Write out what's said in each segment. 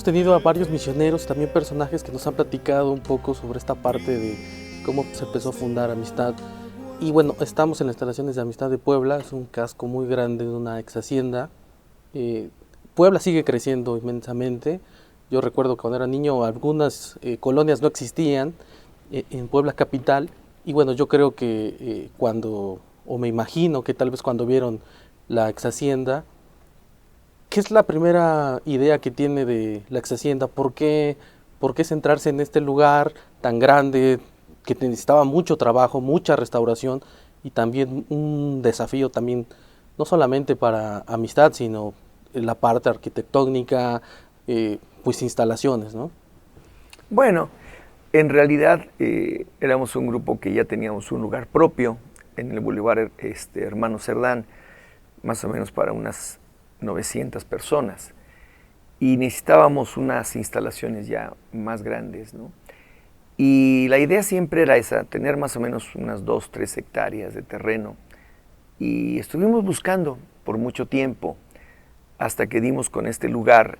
tenido a varios misioneros, también personajes que nos han platicado un poco sobre esta parte de cómo se empezó a fundar Amistad. Y bueno, estamos en las instalaciones de Amistad de Puebla, es un casco muy grande de una ex hacienda. Eh, Puebla sigue creciendo inmensamente. Yo recuerdo que cuando era niño algunas colonias no existían en Puebla capital. Y bueno, yo creo que o me imagino que tal vez cuando vieron la ex hacienda, ¿qué es la primera idea que tiene de la ex hacienda? Por qué centrarse en este lugar tan grande que necesitaba mucho trabajo, mucha restauración y también un desafío también, no solamente para Amistad, sino en la parte arquitectónica, pues instalaciones, ¿no? Bueno, en realidad éramos un grupo que ya teníamos un lugar propio en el Boulevard Hermano Cerdán, más o menos para unas 900 personas. Y necesitábamos unas instalaciones ya más grandes, ¿no? Y la idea siempre era esa, tener más o menos unas 2, 3 hectáreas de terreno. Y estuvimos buscando por mucho tiempo hasta que dimos con este lugar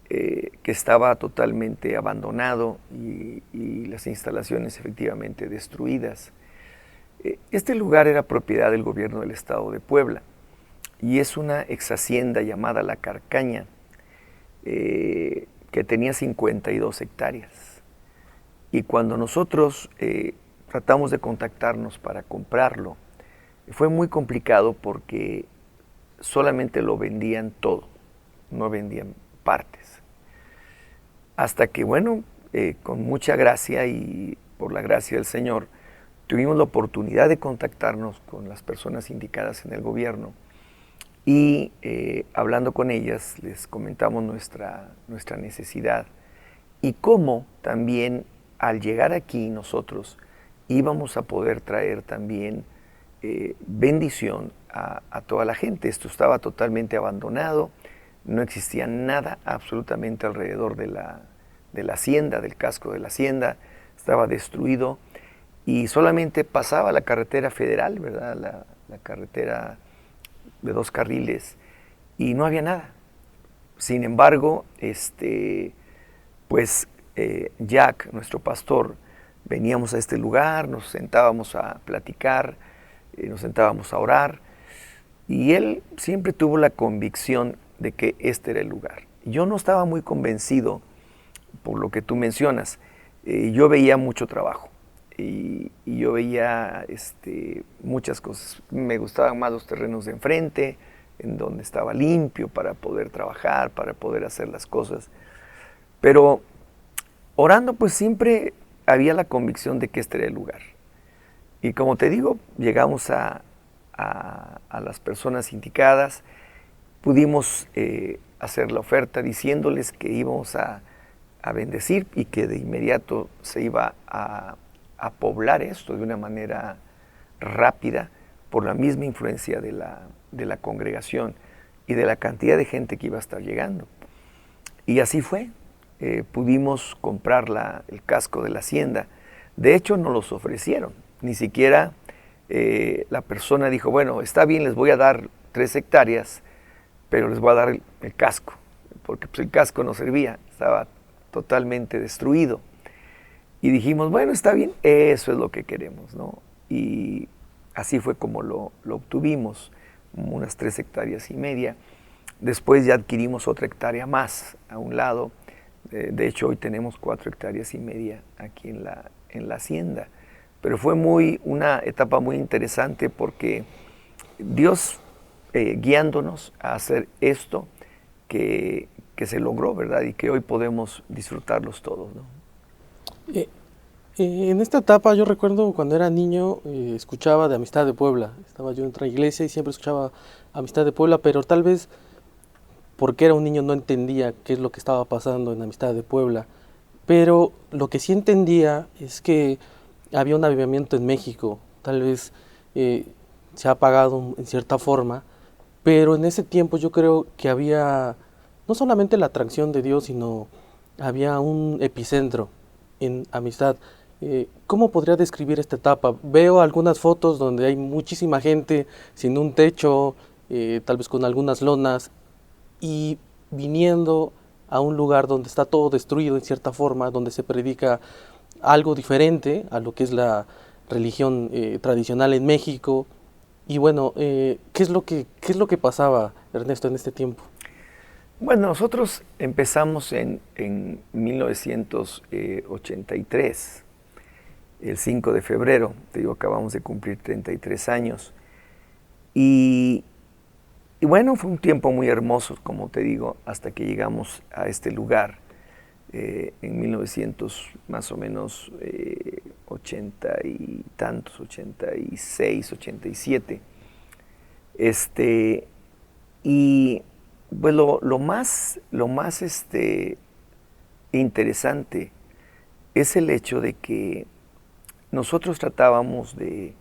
que estaba totalmente abandonado y las instalaciones efectivamente destruidas. Este lugar era propiedad del gobierno del estado de Puebla y es una ex hacienda llamada La Carcaña, que tenía 52 hectáreas. Y cuando nosotros tratamos de contactarnos para comprarlo, fue muy complicado porque solamente lo vendían todo, no vendían partes. Hasta que, bueno, con mucha gracia y por la gracia del Señor, tuvimos la oportunidad de contactarnos con las personas indicadas en el gobierno y hablando con ellas les comentamos nuestra necesidad y cómo también al llegar aquí nosotros íbamos a poder traer también bendición a toda la gente. Esto estaba totalmente abandonado, no existía nada absolutamente alrededor de la hacienda, del casco de la hacienda, estaba destruido y solamente pasaba la carretera federal, ¿verdad? La carretera de 2 carriles y no había nada. Sin embargo, Jack, nuestro pastor, veníamos a este lugar, nos sentábamos a platicar, nos sentábamos a orar y él siempre tuvo la convicción de que este era el lugar. Yo no estaba muy convencido por lo que tú mencionas. Yo veía mucho trabajo y yo veía muchas cosas. Me gustaban más los terrenos de enfrente, en donde estaba limpio para poder trabajar, para poder hacer las cosas. Pero orando pues siempre había la convicción de que este era el lugar. Y como te digo, llegamos a las personas indicadas, pudimos hacer la oferta diciéndoles que íbamos a bendecir y que de inmediato se iba a poblar esto de una manera rápida por la misma influencia de la congregación y de la cantidad de gente que iba a estar llegando. Y así fue. Pudimos comprar el casco de la hacienda. De hecho, nos los ofrecieron. Ni siquiera la persona dijo, bueno, está bien, les voy a dar 3 hectáreas, pero les voy a dar el casco, porque pues, el casco no servía, estaba totalmente destruido. Y dijimos, bueno, está bien, eso es lo que queremos, ¿no? Y así fue como lo obtuvimos, unas 3 hectáreas y media. Después ya adquirimos otra hectárea más a un lado. De hecho, hoy tenemos 4 hectáreas y media aquí en la hacienda. Pero fue una etapa muy interesante porque Dios guiándonos a hacer esto que se logró, ¿verdad? Y que hoy podemos disfrutarlos todos, ¿no? En esta etapa yo recuerdo cuando era niño escuchaba de Amistad de Puebla. Estaba yo en otra iglesia y siempre escuchaba Amistad de Puebla, pero tal vez porque era un niño no entendía qué es lo que estaba pasando en Amistad de Puebla. Pero lo que sí entendía es que había un avivamiento en México. Tal vez se ha apagado en cierta forma, pero en ese tiempo yo creo que había no solamente la atracción de Dios, sino había un epicentro en Amistad. ¿Cómo podría describir esta etapa? Veo algunas fotos donde hay muchísima gente sin un techo, tal vez con algunas lonas, y viniendo a un lugar donde está todo destruido en cierta forma, donde se predica algo diferente a lo que es la religión tradicional en México. Y bueno, qué es lo que pasaba, Ernesto, en este tiempo? Bueno, nosotros empezamos en 1983, el 5 de febrero, te digo, acabamos de cumplir 33 años. Y bueno, fue un tiempo muy hermoso, como te digo, hasta que llegamos a este lugar en 1900, más o menos 80 y tantos, 86, 87. Y pues lo más interesante es el hecho de que nosotros tratábamos de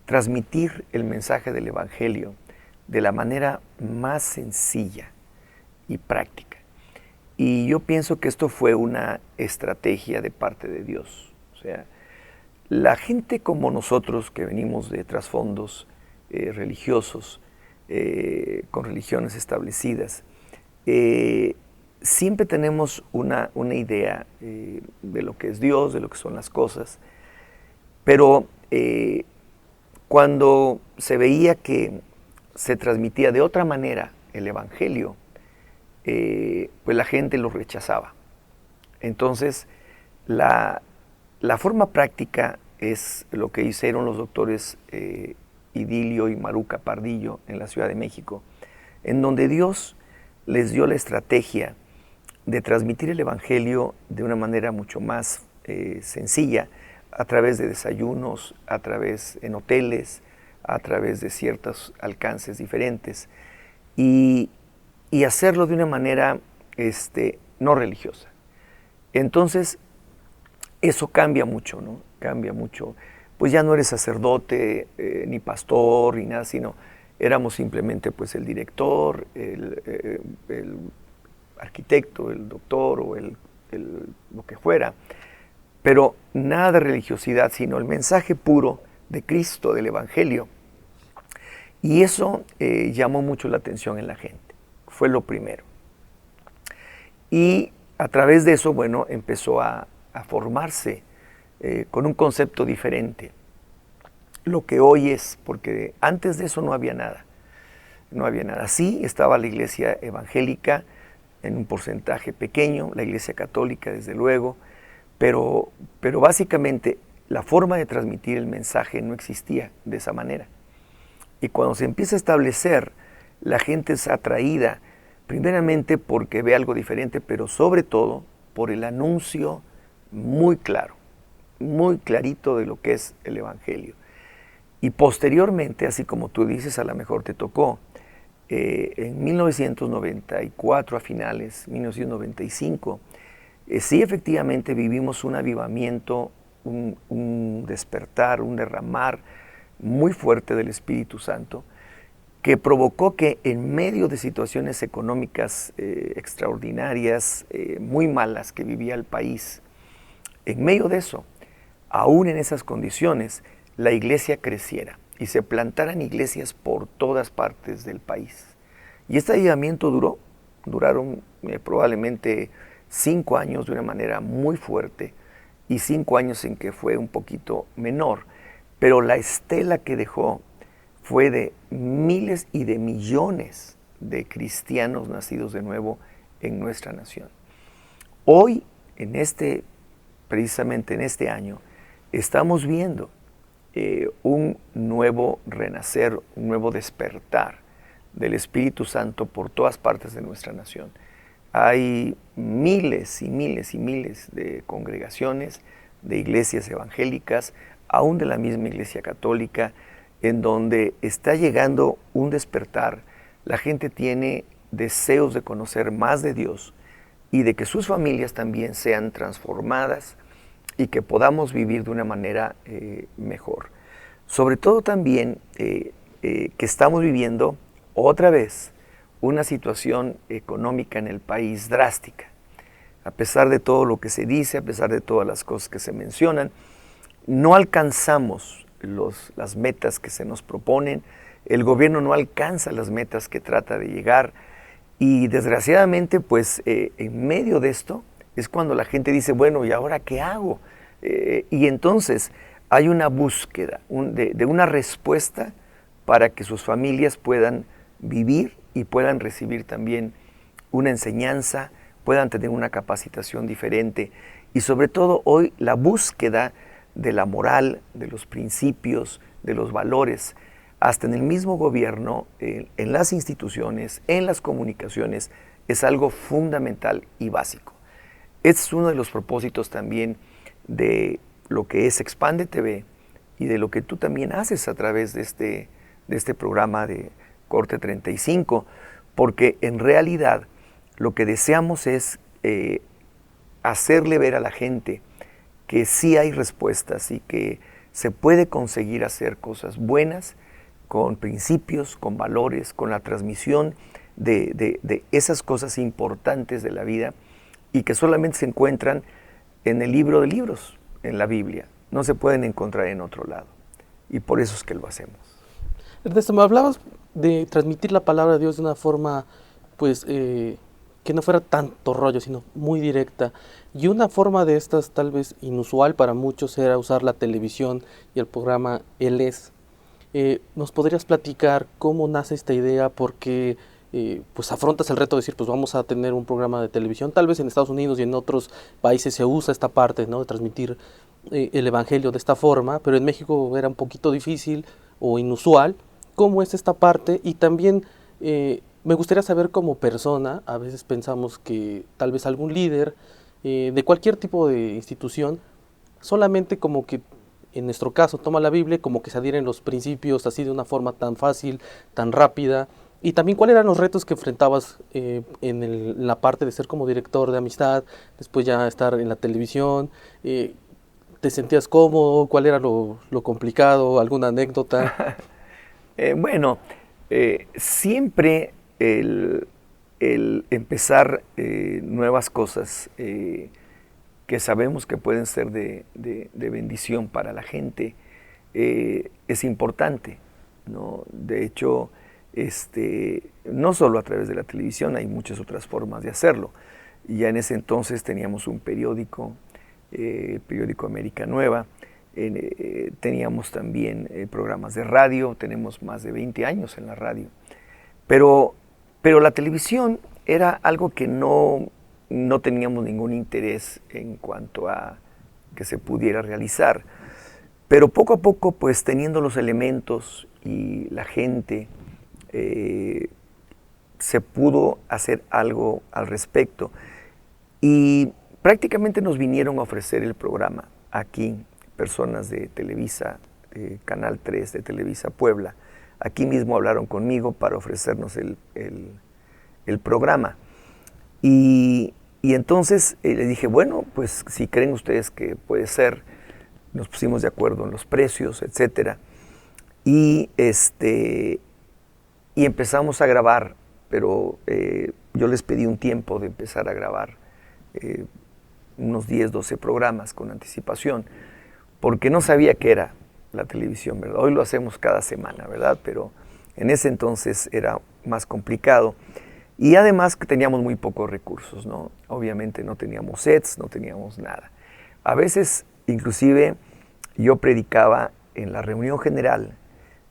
transmitir el mensaje del Evangelio de la manera más sencilla y práctica. Y yo pienso que esto fue una estrategia de parte de Dios. O sea, la gente como nosotros, que venimos de trasfondos religiosos, con religiones establecidas, siempre tenemos una idea de lo que es Dios, de lo que son las cosas, pero cuando se veía que se transmitía de otra manera el Evangelio, pues la gente lo rechazaba. Entonces, la forma práctica es lo que hicieron los doctores Idilio y Maruca Pardillo en la Ciudad de México, en donde Dios les dio la estrategia de transmitir el Evangelio de una manera mucho más sencilla, a través de desayunos, a través en hoteles, a través de ciertos alcances diferentes, y hacerlo de una manera no religiosa. Entonces, eso cambia mucho, ¿no? Cambia mucho. Pues ya no eres sacerdote, ni pastor, ni nada, sino éramos simplemente pues el director, el arquitecto, el doctor o lo que fuera. Pero nada de religiosidad, sino el mensaje puro de Cristo, del Evangelio. Y eso llamó mucho la atención en la gente. Fue lo primero. Y a través de eso, bueno, empezó a formarse con un concepto diferente. Lo que hoy es, porque antes de eso no había nada. No había nada. Sí, estaba la iglesia evangélica en un porcentaje pequeño, la iglesia católica, desde luego, pero básicamente la forma de transmitir el mensaje no existía de esa manera. Y cuando se empieza a establecer, la gente es atraída, primeramente porque ve algo diferente, pero sobre todo por el anuncio muy claro, muy clarito de lo que es el Evangelio. Y posteriormente, así como tú dices, a lo mejor te tocó, en 1994 a finales, 1995, sí, efectivamente vivimos un avivamiento, un despertar, un derramar muy fuerte del Espíritu Santo, que provocó que en medio de situaciones económicas extraordinarias, muy malas que vivía el país, en medio de eso, aún en esas condiciones, la iglesia creciera y se plantaran iglesias por todas partes del país. Y este avivamiento duraron probablemente 5 años de una manera muy fuerte y 5 años en que fue un poquito menor, pero la estela que dejó fue de miles y de millones de cristianos nacidos de nuevo en nuestra nación. Hoy, precisamente en este año, estamos viendo un nuevo renacer, un nuevo despertar del Espíritu Santo por todas partes de nuestra nación. Hay miles y miles y miles de congregaciones, de iglesias evangélicas, aún de la misma iglesia católica, en donde está llegando un despertar. La gente tiene deseos de conocer más de Dios y de que sus familias también sean transformadas y que podamos vivir de una manera mejor. Sobre todo también que estamos viviendo otra vez una situación económica en el país drástica. A pesar de todo lo que se dice, a pesar de todas las cosas que se mencionan, no alcanzamos las metas que se nos proponen, el gobierno no alcanza las metas que trata de llegar Y desgraciadamente, pues en medio de esto es cuando la gente dice, bueno, ¿y ahora qué hago? Y entonces hay una búsqueda de una respuesta para que sus familias puedan vivir y puedan recibir también una enseñanza, puedan tener una capacitación diferente. Y sobre todo hoy la búsqueda de la moral, de los principios, de los valores, hasta en el mismo gobierno, en las instituciones, en las comunicaciones, es algo fundamental y básico. Es uno de los propósitos también de lo que es Expande TV y de lo que tú también haces a través de este programa de Corte 35, porque en realidad lo que deseamos es hacerle ver a la gente que sí hay respuestas y que se puede conseguir hacer cosas buenas con principios, con valores, con la transmisión de esas cosas importantes de la vida y que solamente se encuentran en el libro de libros, en la Biblia. No se pueden encontrar en otro lado. Y por eso es que lo hacemos. Ernesto, me hablabas de transmitir la palabra de Dios de una forma, pues, que no fuera tanto rollo, sino muy directa. Y una forma de estas, tal vez inusual para muchos, era usar la televisión y el programa Él es. ¿Nos podrías platicar cómo nace esta idea? Porque pues afrontas el reto de decir, pues vamos a tener un programa de televisión. Tal vez en Estados Unidos y en otros países se usa esta parte, ¿no?, de transmitir el evangelio de esta forma, pero en México era un poquito difícil o inusual. ¿Cómo es esta parte? Y también me gustaría saber, como persona, a veces pensamos que tal vez algún líder de cualquier tipo de institución solamente como que, en nuestro caso, toma la Biblia, como que se adhieren los principios así de una forma tan fácil, tan rápida. Y también, ¿cuáles eran los retos que enfrentabas en la parte de ser como director de Amistad, después ya estar en la televisión? ¿Te sentías cómodo? ¿Cuál era lo complicado? ¿Alguna anécdota? Bueno, siempre el empezar nuevas cosas que sabemos que pueden ser de bendición para la gente es importante, ¿no? De hecho, no solo a través de la televisión, hay muchas otras formas de hacerlo. Y ya en ese entonces teníamos un periódico, el periódico América Nueva, teníamos también programas de radio, tenemos más de 20 años en la radio. Pero la televisión era algo que no teníamos ningún interés en cuanto a que se pudiera realizar. Pero poco a poco, pues teniendo los elementos y la gente, se pudo hacer algo al respecto. Y prácticamente nos vinieron a ofrecer el programa aquí, personas de Televisa, de Canal 3, de Televisa Puebla. Aquí mismo hablaron conmigo para ofrecernos el programa. Y entonces les dije, bueno, pues si creen ustedes que puede ser, nos pusimos de acuerdo en los precios, etcétera. Y empezamos a grabar, pero yo les pedí un tiempo de empezar a grabar, unos 10, 12 programas con anticipación, porque no sabía qué era la televisión, ¿verdad? Hoy lo hacemos cada semana, ¿verdad? Pero en ese entonces era más complicado. Y además que teníamos muy pocos recursos, ¿no? Obviamente no teníamos sets, no teníamos nada. A veces, inclusive, yo predicaba en la reunión general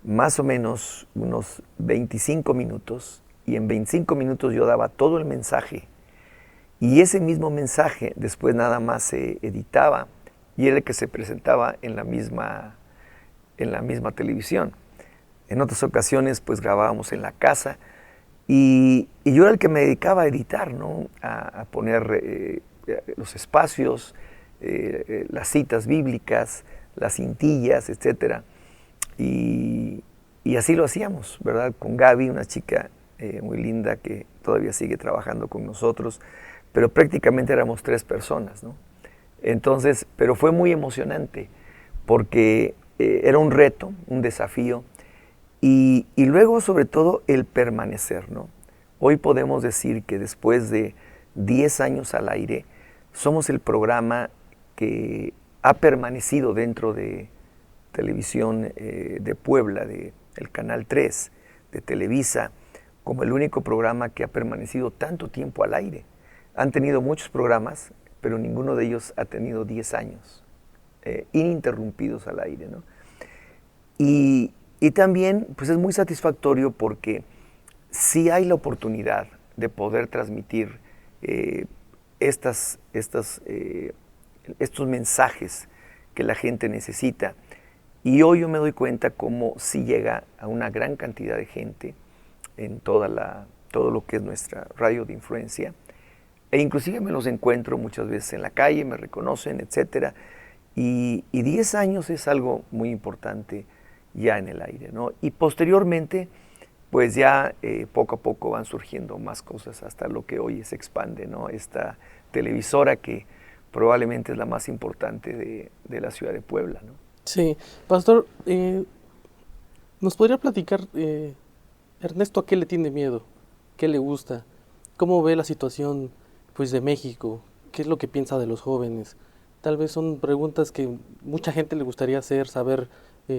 más o menos unos 25 minutos, y en 25 minutos yo daba todo el mensaje. Y ese mismo mensaje después nada más se editaba y era el que se presentaba en la misma televisión. En otras ocasiones pues grabábamos en la casa y yo era el que me dedicaba a editar, ¿no? A poner los espacios, las citas bíblicas, las cintillas, etc. Y así lo hacíamos, ¿verdad? Con Gaby, una chica muy linda que todavía sigue trabajando con nosotros, pero prácticamente éramos 3 personas, ¿no? Entonces, pero fue muy emocionante porque era un reto, un desafío y luego sobre todo el permanecer, ¿no? Hoy podemos decir que después de 10 años al aire somos el programa que ha permanecido dentro de televisión de Puebla, del Canal 3, de Televisa, como el único programa que ha permanecido tanto tiempo al aire. Han tenido muchos programas, pero ninguno de ellos ha tenido 10 años ininterrumpidos al aire, ¿no? Y también pues es muy satisfactorio porque sí hay la oportunidad de poder transmitir estos mensajes que la gente necesita. Y hoy yo me doy cuenta cómo sí llega a una gran cantidad de gente en todo lo que es nuestra radio de influencia. E inclusive me los encuentro muchas veces en la calle, me reconocen, etcétera. Y 10 años es algo muy importante ya en el aire, ¿no? Y posteriormente, pues ya poco a poco van surgiendo más cosas hasta lo que hoy se expande, ¿no? Esta televisora que probablemente es la más importante de la ciudad de Puebla, ¿no? Sí, pastor, ¿nos podría platicar, Ernesto, a qué le tiene miedo? ¿Qué le gusta? ¿Cómo ve la situación, pues, de México? ¿Qué es lo que piensa de los jóvenes? Tal vez son preguntas que mucha gente le gustaría hacer, saber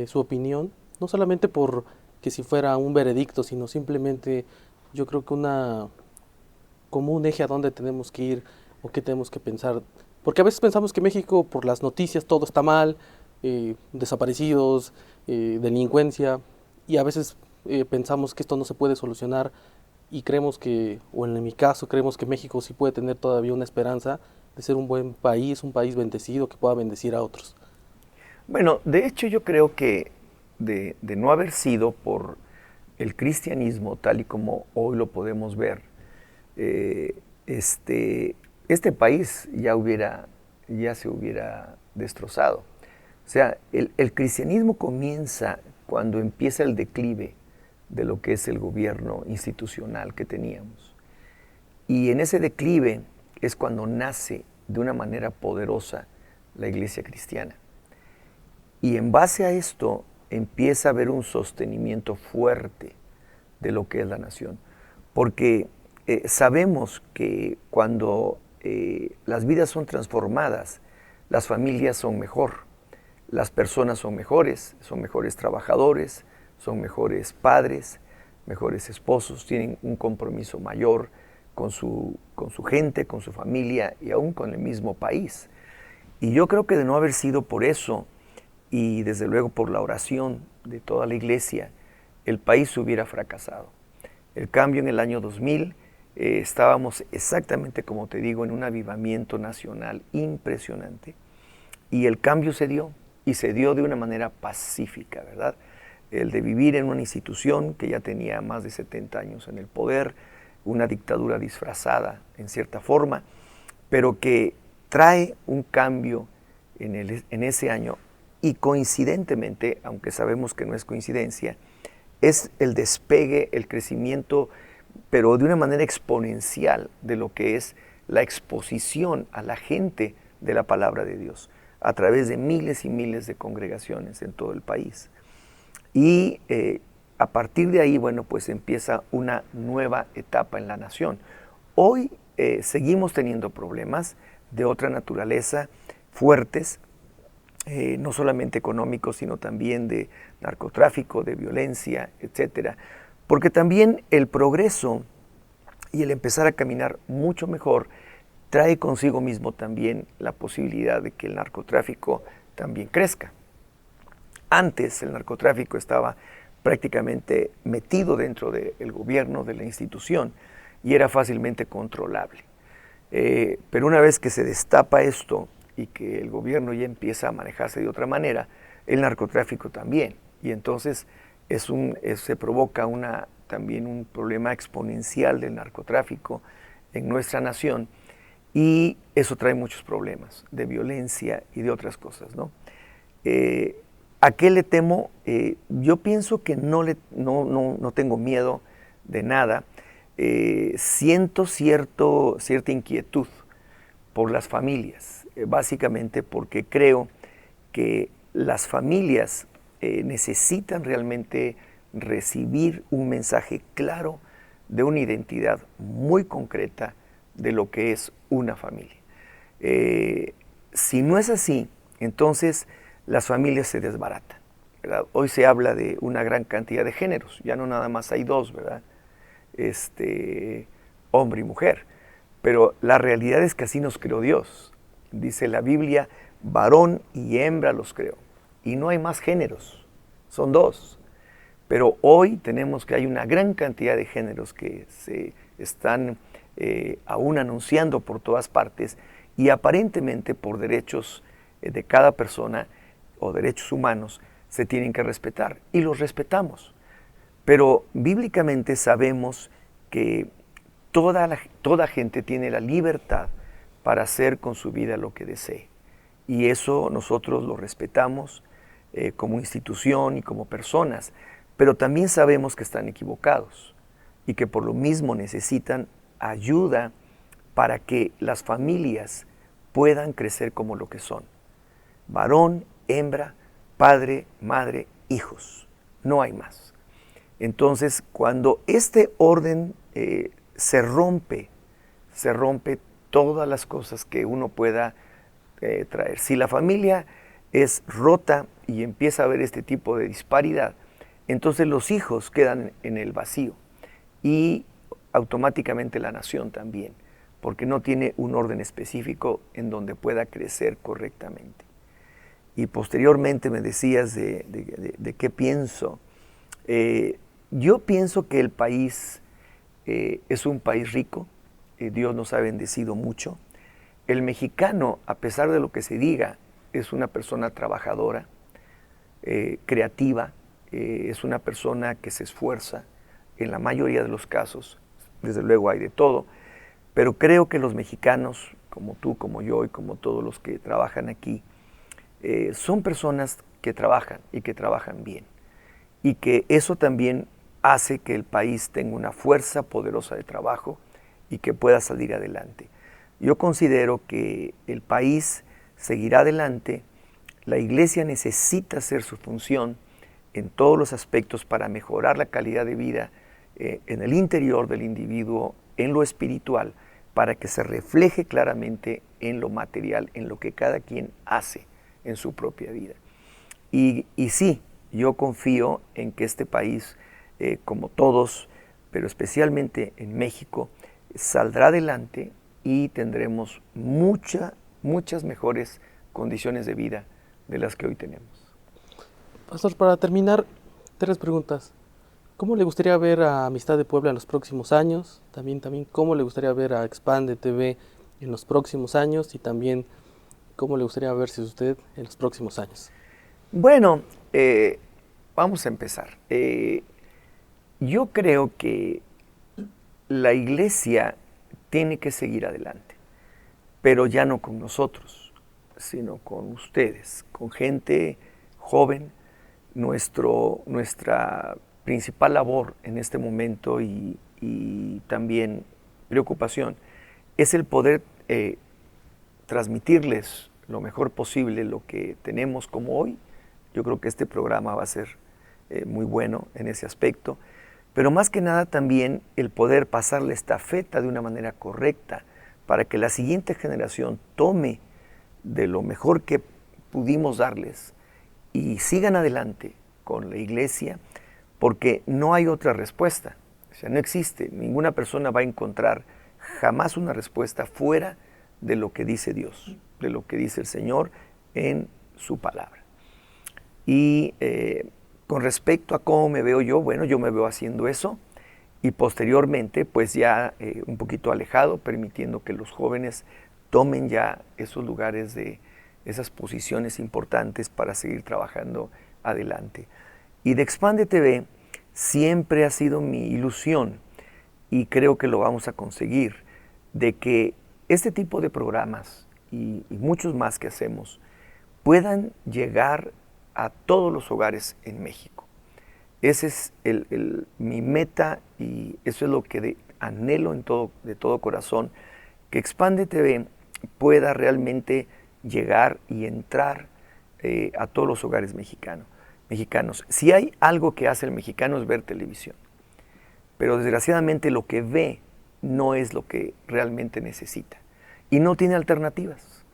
su opinión, no solamente por que si fuera un veredicto, sino simplemente yo creo que como un eje a dónde tenemos que ir o qué tenemos que pensar. Porque a veces pensamos que México, por las noticias, todo está mal, desaparecidos, delincuencia, y a veces pensamos que esto no se puede solucionar y creemos que, o en mi caso, creemos que México sí puede tener todavía una esperanza de ser un buen país, un país bendecido que pueda bendecir a otros. Bueno, de hecho yo creo que de no haber sido por el cristianismo tal y como hoy lo podemos ver, eh, este país ya se hubiera destrozado. O sea, el cristianismo comienza cuando empieza el declive de lo que es el gobierno institucional que teníamos. Y en ese declive es cuando nace de una manera poderosa la iglesia cristiana. Y en base a esto empieza a haber un sostenimiento fuerte de lo que es la nación. Porque sabemos que cuando las vidas son transformadas, las familias son mejor, las personas son mejores trabajadores, son mejores padres, mejores esposos, tienen un compromiso mayor con su gente, con su familia y aún con el mismo país. Y yo creo que de no haber sido por eso, y desde luego por la oración de toda la iglesia, el país hubiera fracasado. El cambio en el año 2000, estábamos exactamente como te digo, en un avivamiento nacional impresionante. Y el cambio se dio, y se dio de una manera pacífica, ¿verdad? El de vivir en una institución que ya tenía más de 70 años en el poder, una dictadura disfrazada en cierta forma, pero que trae un cambio en ese año. Y coincidentemente, aunque sabemos que no es coincidencia, es el despegue, el crecimiento, pero de una manera exponencial de lo que es la exposición a la gente de la palabra de Dios, a través de miles y miles de congregaciones en todo el país. Y a partir de ahí, bueno, pues empieza una nueva etapa en la nación. Hoy seguimos teniendo problemas de otra naturaleza fuertes, no solamente económicos, sino también de narcotráfico, de violencia, etcétera. Porque también el progreso y el empezar a caminar mucho mejor trae consigo mismo también la posibilidad de que el narcotráfico también crezca. Antes el narcotráfico estaba prácticamente metido dentro del gobierno, de la institución, y era fácilmente controlable. Pero una vez que se destapa esto y que el gobierno ya empieza a manejarse de otra manera, el narcotráfico también. Y entonces se provoca también un problema exponencial del narcotráfico en nuestra nación, y eso trae muchos problemas de violencia y de otras cosas, ¿no? ¿A qué le temo? Yo pienso que no tengo miedo de nada. Siento cierta inquietud por las familias, básicamente porque creo que las familias necesitan realmente recibir un mensaje claro de una identidad muy concreta de lo que es una familia. Si no es así, entonces las familias se desbaratan, ¿verdad? Hoy se habla de una gran cantidad de géneros, ya no nada más hay dos, ¿verdad? hombre y mujer. Pero la realidad es que así nos creó Dios. Dice la Biblia, varón y hembra los creó. Y no hay más géneros, son dos. Pero hoy tenemos que hay una gran cantidad de géneros que se están aún anunciando por todas partes y aparentemente por derechos de cada persona o derechos humanos se tienen que respetar y los respetamos. Pero bíblicamente sabemos que toda gente tiene la libertad para hacer con su vida lo que desee. Y eso nosotros lo respetamos como institución y como personas. Pero también sabemos que están equivocados y que por lo mismo necesitan ayuda para que las familias puedan crecer como lo que son. Varón, hembra, padre, madre, hijos. No hay más. Entonces, cuando este orden se rompe todas las cosas que uno pueda traer. Si la familia es rota y empieza a haber este tipo de disparidad, entonces los hijos quedan en el vacío y automáticamente la nación también, porque no tiene un orden específico en donde pueda crecer correctamente. Y posteriormente me decías de qué pienso. Yo pienso que el país es un país rico, Dios nos ha bendecido mucho. El mexicano, a pesar de lo que se diga, es una persona trabajadora, creativa, es una persona que se esfuerza en la mayoría de los casos, desde luego hay de todo, pero creo que los mexicanos, como tú, como yo y como todos los que trabajan aquí, son personas que trabajan y que trabajan bien, y que eso también hace que el país tenga una fuerza poderosa de trabajo y que pueda salir adelante. Yo considero que el país seguirá adelante, la iglesia necesita hacer su función en todos los aspectos para mejorar la calidad de vida en el interior del individuo, en lo espiritual, para que se refleje claramente en lo material, en lo que cada quien hace en su propia vida. Y sí, yo confío en que este país, como todos, pero especialmente en México, saldrá adelante y tendremos muchas mejores condiciones de vida de las que hoy tenemos. Pastor, para terminar, 3 preguntas. ¿Cómo le gustaría ver a Amistad de Puebla en los próximos años? También, ¿cómo le gustaría ver a Expande TV en los próximos años? Y también, ¿cómo le gustaría verse usted en los próximos años? Bueno, vamos a empezar. Yo creo que la iglesia tiene que seguir adelante, pero ya no con nosotros, sino con ustedes, con gente joven. Nuestra principal labor en este momento y también preocupación es el poder transmitirles lo mejor posible lo que tenemos como hoy. Yo creo que este programa va a ser muy bueno en ese aspecto, pero más que nada también el poder pasar la estafeta de una manera correcta para que la siguiente generación tome de lo mejor que pudimos darles y sigan adelante con la iglesia, porque no hay otra respuesta. O sea, no existe, ninguna persona va a encontrar jamás una respuesta fuera de lo que dice Dios, de lo que dice el Señor en su palabra. Y con respecto a cómo me veo yo, bueno, yo me veo haciendo eso y posteriormente pues ya un poquito alejado, permitiendo que los jóvenes tomen ya esos lugares de esas posiciones importantes para seguir trabajando adelante. Y de Expande TV siempre ha sido mi ilusión y creo que lo vamos a conseguir, de que este tipo de programas y muchos más que hacemos puedan llegar a todos los hogares en México. Ese es mi meta y eso es lo que anhelo de todo corazón, que Expande TV pueda realmente llegar y entrar a todos los hogares mexicanos. Si hay algo que hace el mexicano es ver televisión, pero desgraciadamente lo que ve no es lo que realmente necesita y no tiene alternativas,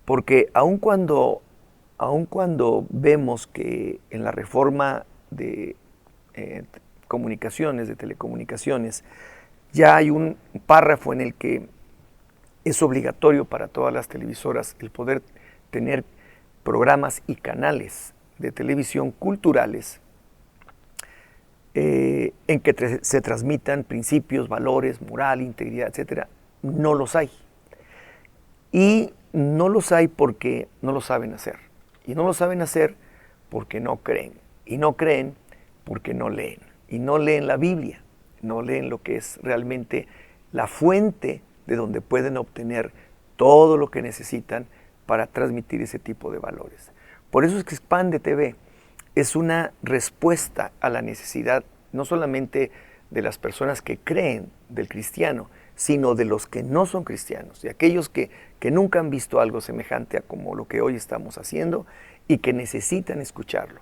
porque aun cuando vemos que en la reforma comunicaciones, de telecomunicaciones, ya hay un párrafo en el que es obligatorio para todas las televisoras el poder tener programas y canales de televisión culturales en que se transmitan principios, valores, moral, integridad, etcétera. No los hay. Y no los hay porque no lo saben hacer. Y no lo saben hacer porque no creen. Y no creen porque no leen. Y no leen la Biblia. No leen lo que es realmente la fuente de donde pueden obtener todo lo que necesitan para transmitir ese tipo de valores. Por eso es que Expande TV es una respuesta a la necesidad no solamente de las personas que creen del cristiano, sino de los que no son cristianos, de aquellos que nunca han visto algo semejante a como lo que hoy estamos haciendo y que necesitan escucharlo.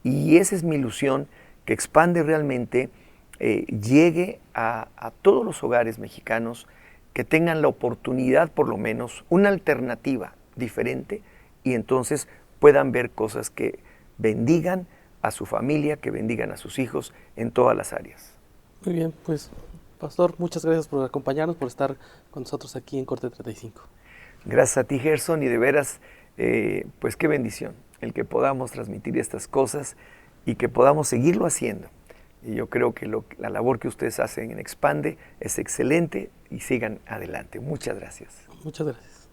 Y esa es mi ilusión, que Expande realmente llegue a todos los hogares mexicanos, que tengan la oportunidad, por lo menos, una alternativa diferente, y entonces puedan ver cosas que bendigan a su familia, que bendigan a sus hijos en todas las áreas. Muy bien, pues Pastor, muchas gracias por acompañarnos, por estar con nosotros aquí en Corte 35. Gracias a ti, Gerson, y de veras, pues qué bendición el que podamos transmitir estas cosas y que podamos seguirlo haciendo. Y yo creo que la labor que ustedes hacen en Expande es excelente y sigan adelante. Muchas gracias. Muchas gracias.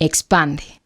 Expande.